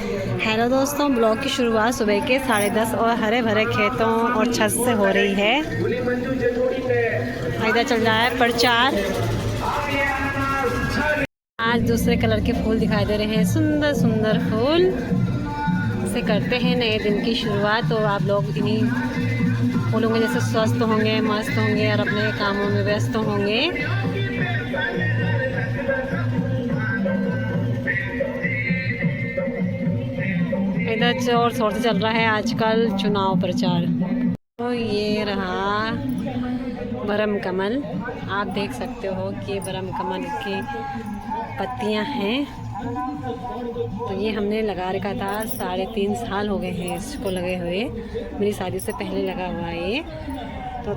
Hello दोस्तों, blog की शुरुआत सुबह के 10:30 और हरे भरे खेतों और छत से हो रही है। इधर चल रहा है प्रचार। आज दूसरे कलर के फूल दिखाई दे रहे हैं, सुंदर सुंदर फूल से करते हैं नए दिन की शुरुआत। तो आप लोग इन्हीं फूलों के जैसे स्वस्थ होंगे, मस्त होंगे और अपने कामों में व्यस्त होंगे। इधर जोर शोर से चल रहा है आजकल चुनाव प्रचार। तो ये रहा बरम कमल। आप देख सकते हो कि ये बरम कमल की पत्तियां हैं। तो ये हमने लगा रखा था, 3.5 साल हो गए हैं इसको लगे हुए। मेरी शादी से पहले लगा हुआ है ये। तो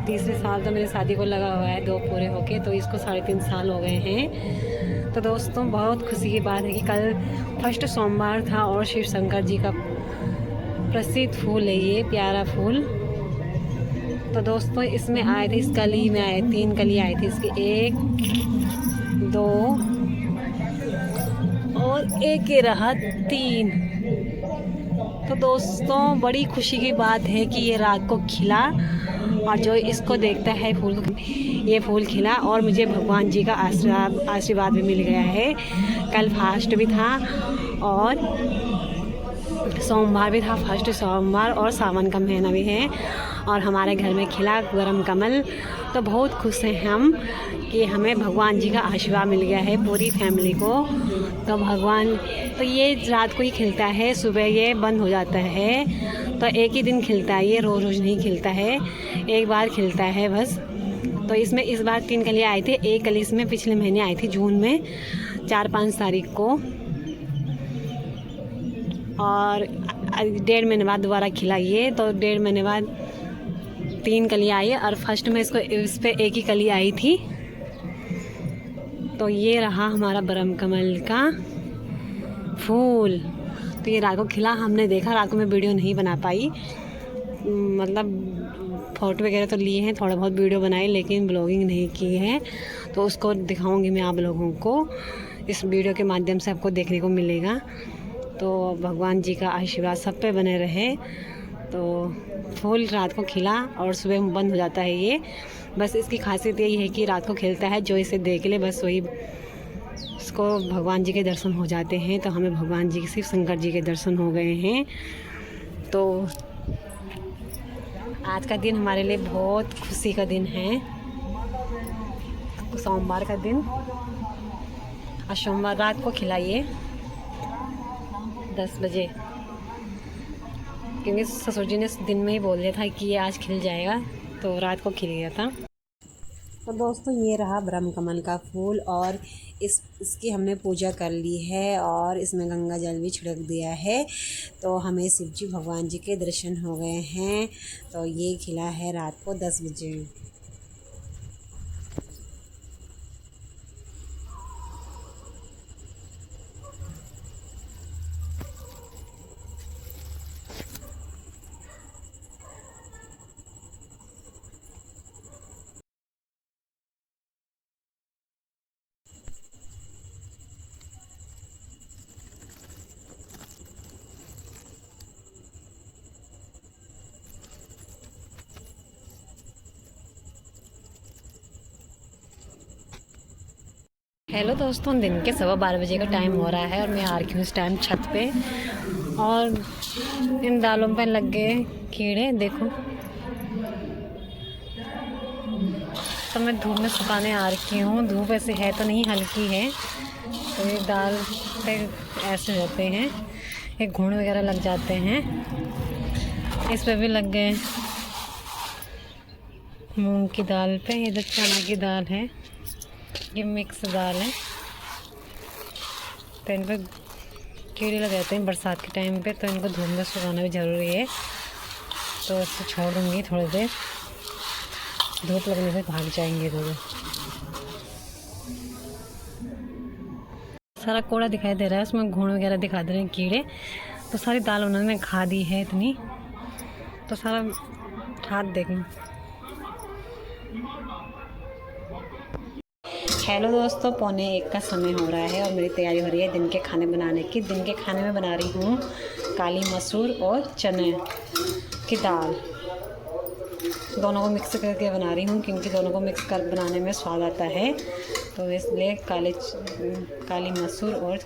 तीसरे साल तो मेरी शादी को लगा हुआ है, 2 पूरे होके, तो इसको 3.5 साल हो गए हैं। तो दोस्तों, बहुत खुशी की बात है कि कल फर्स्ट सोमवार था और शिव शंकर जी का प्रसिद्ध फूल है ये प्यारा फूल। तो दोस्तों, इसमें आए थे, इस कली में आए 3 कली आई थी इसकी, 1 2 और एक ये रहा 3। तो दोस्तों, बड़ी खुशी की बात है कि ये रात को खिला और जो इसको देखता है फूल को, ये फूल खिला और मुझे भगवान जी का आशीर्वाद भी मिल गया है। कल फास्ट भी था और सोमवार भी था, फर्स्ट सोमवार, और सावन का महीना भी है और हमारे घर में खिला गरम कमल। तो बहुत खुश हैं हम कि हमें भगवान जी का आशीर्वाद मिल गया है, पूरी फैमिली को। तो भगवान, तो ये रात को ही खिलता है, सुबह ये बंद हो जाता है। तो एक ही दिन खिलता है, ये रोज़ रोज़ नहीं खिलता है, एक बार खिलता है बस। तो इसमें इस बार 3 कली आई थी। 1 कली इसमें पिछले महीने आई थी, जून में 4-5 तारीख को, और 1.5 महीने बाद दोबारा खिला ये। तो 1.5 महीने बाद 3 कली आई और फर्स्ट में इस पे 1 ही कली आई थी। तो ये रहा हमारा बरम कमल का फूल। तो ये रात को खिला, हमने देखा। रात को मैं वीडियो नहीं बना पाई, मतलब फ़ोटो वगैरह तो लिए हैं, थोड़ा बहुत वीडियो बनाई, लेकिन ब्लॉगिंग नहीं की है। तो उसको दिखाऊंगी मैं आप लोगों को, इस वीडियो के माध्यम से आपको देखने को मिलेगा। तो भगवान जी का आशीर्वाद सब पे बने रहे। तो फूल रात को खिला और सुबह बंद हो जाता है ये। बस इसकी खासियत यही है कि रात को खिलता है, जो इसे देख ले बस वही उसको भगवान जी के दर्शन हो जाते हैं। तो हमें भगवान जी के, शिव शंकर जी के दर्शन हो गए हैं। तो आज का दिन हमारे लिए बहुत खुशी का दिन है, सोमवार का दिन। और सोमवार रात को खिलाइए 10 बजे, क्योंकि ससुर जी ने दिन में ही बोल दिया था कि ये आज खिल जाएगा, तो रात को खिल गया था। तो दोस्तों, ये रहा ब्रह्म कमल का फूल और इसकी हमने पूजा कर ली है और इसमें गंगा जल भी छिड़क दिया है। तो हमें शिव जी भगवान जी के दर्शन हो गए हैं। तो ये खिला है रात को 10 बजे। हेलो दोस्तों, दिन के 12:15 बजे का टाइम हो रहा है और मैं आ रही हूँ इस टाइम छत पे। और इन दालों पे लग गए कीड़े, देखो। तो मैं धूप में सुखाने आ रही हूँ। धूप ऐसे है तो नहीं, हल्की है। तो ये दाल पे ऐसे होते हैं, एक घुन वगैरह लग जाते हैं। इस पे भी लग गए मूंग की दाल पे। इधर चना की दाल है, ये मिक्स दाल है। तो इन पर कीड़े लग जाते हैं बरसात के टाइम पे, तो इनको धूप में सुखाना भी ज़रूरी है। तो इसको छोड़ दूँगी थोड़ी देर, धूप लगने से भाग जाएंगे थोड़े। सारा कोड़ा दिखाई दे रहा है, उसमें घुन वगैरह दिखा दे रहे हैं कीड़े। तो सारी दाल उन्होंने खा दी है इतनी, तो सारा हाथ देखना। हेलो दोस्तों, 12:45 का समय हो रहा है और मेरी तैयारी हो रही है दिन के खाने बनाने की। दिन के खाने में बना रही हूँ काली मसूर और चने की दाल। दोनों को मिक्स करके बना रही हूँ क्योंकि दोनों को मिक्स कर बनाने में स्वाद आता है, तो इसलिए काली मसूर और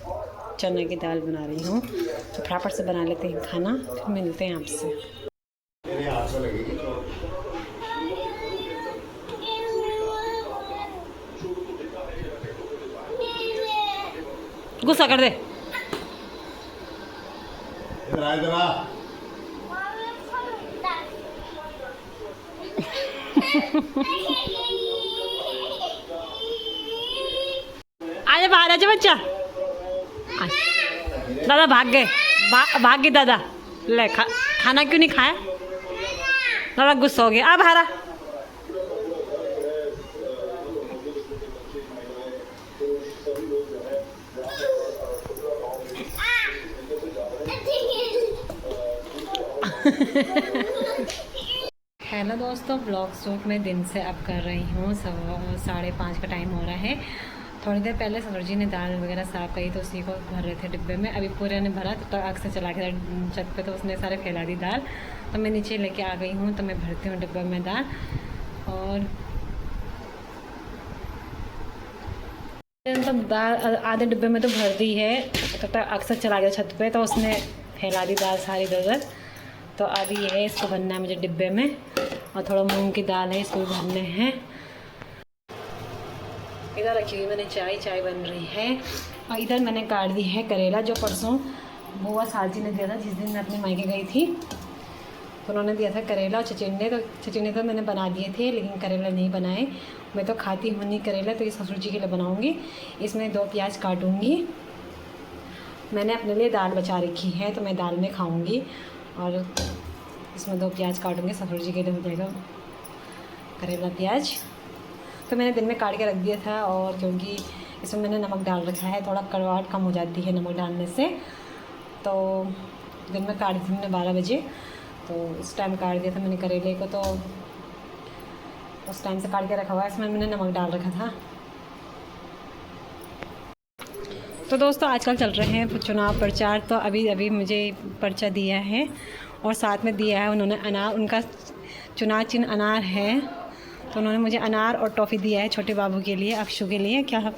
चने की दाल बना रही हूँ। तो फटाफट से बना लेते हैं खाना, फिर मिलते हैं आपसे। गुस्सा कर दे। आजा बाहर, आजा बच्चा। दादा भाग गए, भाग गए दादा। ले खाना क्यों नहीं खाया? दादा गुस्सा हो गया। आ बाहर आ। हेलो दोस्तों, ब्लॉग शूट में दिन से अब कर रही हूँ। 5:30 का टाइम हो रहा है। थोड़ी देर पहले सरोज जी ने दाल वगैरह साफ़ करी तो उसी को भर रहे थे डिब्बे में। अभी पूरे ने भरा तो आग से चला गया छत पे, तो उसने सारे फैला दी दाल। तो मैं नीचे लेके आ गई हूँ, तो मैं भरती हूँ डिब्बे में दाल। और मतलब दाल आधे डिब्बे में तो भर दी है, तो आग से चला गया छत पे, तो उसने फैला दी दाल सारी इधर। तो अभी ये है, इसको भरना है मुझे डिब्बे में। और थोड़ा मूंग की दाल है, इसको भी भरने हैं। इधर रखी हुई मैंने चाय बन रही है। और इधर मैंने काट दी है करेला, जो परसों बुआ साजी ने दिया था जिस दिन मैं अपने मायके गई थी। तो उन्होंने दिया था करेला और छचिंडे तो मैंने बना दिए थे, लेकिन करेला नहीं बनाए। मैं तो खाती हूँ नहीं करेला, तो ये ससुर जी के लिए बनाऊँगी। इसमें 2 प्याज काटूँगी। मैंने अपने लिए दाल बचा रखी है, तो मैं दाल में खाऊँगी। और इसमें 2 प्याज काटूँगी, ससुर जी के लिए हो जाएगा करेला प्याज। तो मैंने दिन में काट के रख दिया था, और क्योंकि इसमें मैंने नमक डाल रखा है, थोड़ा कड़वाहट कम हो जाती है नमक डालने से। तो दिन में काट दी मैंने 12 बजे, तो इस टाइम काट दिया था मैंने करेले को। तो उस टाइम से काट के रखा हुआ है, इसमें मैंने नमक डाल रखा था। तो दोस्तों, आजकल चल रहे हैं चुनाव प्रचार। तो अभी मुझे पर्चा दिया है, और साथ में दिया है उन्होंने अनार। उनका चुनाव चिन्ह अनार है, तो उन्होंने मुझे अनार और टॉफ़ी दिया है छोटे बाबू के लिए, अक्षु के लिए। क्या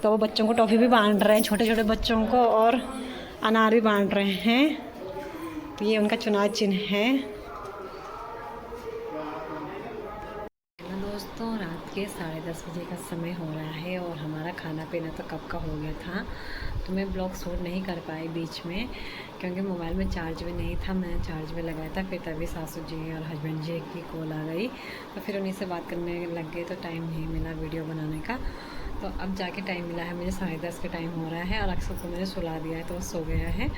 तो वो बच्चों को टॉफ़ी भी बांट रहे हैं, छोटे छोटे बच्चों को, और अनार भी बांट रहे हैं। तो ये उनका चुनाव चिन्ह है। दोस्तों, रात के 10:30 बजे का समय हो रहा है, और हमारा खाना पीना तो कब का हो गया था। तो मैं ब्लॉग शूट नहीं कर पाई बीच में, क्योंकि मोबाइल में चार्ज भी नहीं था। मैंने चार्ज में लगाया था, फिर तभी सासू जी और हस्बैंड जी की कॉल आ गई, तो फिर उन्हीं से बात करने लग गए। तो टाइम नहीं मिला वीडियो बनाने का। तो अब जाके टाइम मिला है मुझे, 10:30 का टाइम हो रहा है। और अक्सर को मैंने सुला दिया है, तो वो सो गया है।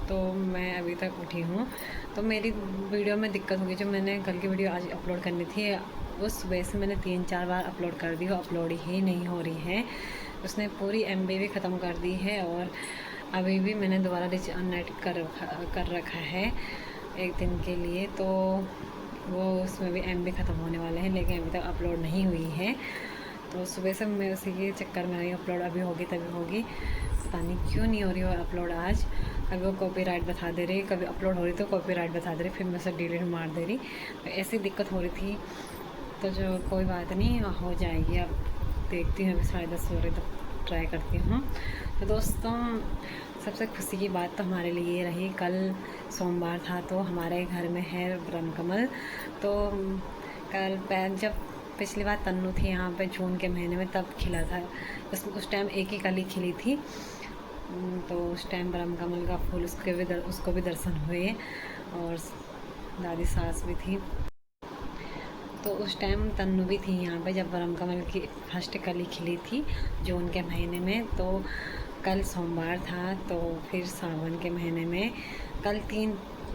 तो मैं अभी तक उठी हूँ। तो मेरी वीडियो में दिक्कत होगी, जो मैंने कल की वीडियो आज अपलोड करनी थी, उस सुबह से मैंने 3-4 बार अपलोड कर दी, वो अपलोड ही नहीं हो रही है। उसने पूरी MB भी ख़त्म कर दी है, और अभी भी मैंने दोबारा नेट कर रखा है एक दिन के लिए। तो वो उसमें भी MB ख़त्म होने वाले हैं, लेकिन अभी तक अपलोड नहीं हुई है। तो सुबह से मैं उसी के चक्कर में आई, अपलोड अभी होगी तभी होगी। पता नहीं क्यों नहीं हो रही हो अपलोड आज। कभी वो कॉपीराइट बता दे रही, कभी अपलोड हो रही तो कॉपीराइट बता दे रही, फिर मैं उसे डिलीट मार दे रही। तो ऐसी दिक्कत हो रही थी। तो जो कोई बात नहीं, हो जाएगी। अब देखती हूँ, अभी 10:30 हो रही तो ट्राई करती हूँ। तो दोस्तों, सबसे खुशी की बात तो हमारे लिए ये रही, कल सोमवार था, तो हमारे घर में है ब्रह्म कमल। तो कल जब पिछली बार तन्नू थी यहाँ पे जून के महीने में, तब खिला था। उस टाइम एक ही कली खिली थी। तो उस टाइम ब्रह्म कमल का फूल उसको भी दर्शन हुए, और दादी सास भी थी। तो उस टाइम तन्नू भी थी यहाँ पे जब ब्रह्म कमल की फर्स्ट कली खिली थी जून के महीने में। तो कल सोमवार था, तो फिर सावन के महीने में कल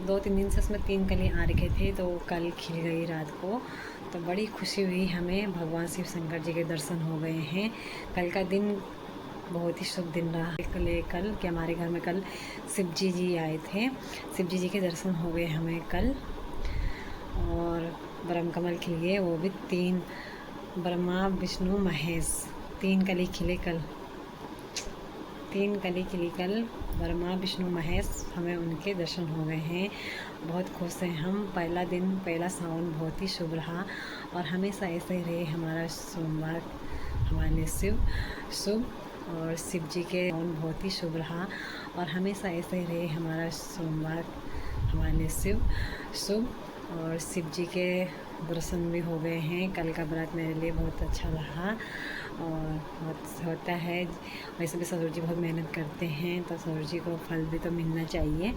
2-3 दिन से उसमें 3 कली आ रखे थे, तो कल खिल गई रात को। तो बड़ी खुशी हुई हमें, भगवान शिव शंकर जी के दर्शन हो गए हैं। कल का दिन बहुत ही शुभ दिन रहा। कल कि हमारे घर में कल शिव जी आए थे, शिव जी के दर्शन हो गए हमें कल। और ब्रह्म कमल खिल गए, वो भी 3, ब्रह्मा विष्णु महेश। तीन कली खिले कल, तीन कली खिली कल। ब्रह्मा विष्णु महेश, हमें उनके दर्शन हो गए हैं। बहुत खुश हैं हम। पहला दिन, पहला सावन बहुत ही शुभ रहा और हमेशा ऐसे ही रहे हमारा सोमवार हमारे लिए शुभ और शिव जी के सावन बहुत ही शुभ रहा और हमेशा ऐसे ही रहे हमारा सोमवार हमारे लिए शुभ और शिव जी के दर्शन भी हो गए हैं। कल का व्रत मेरे लिए बहुत अच्छा रहा और बहुत होता है। वैसे भी ससुर जी बहुत मेहनत करते हैं तो ससुर जी को फल भी तो मिलना चाहिए।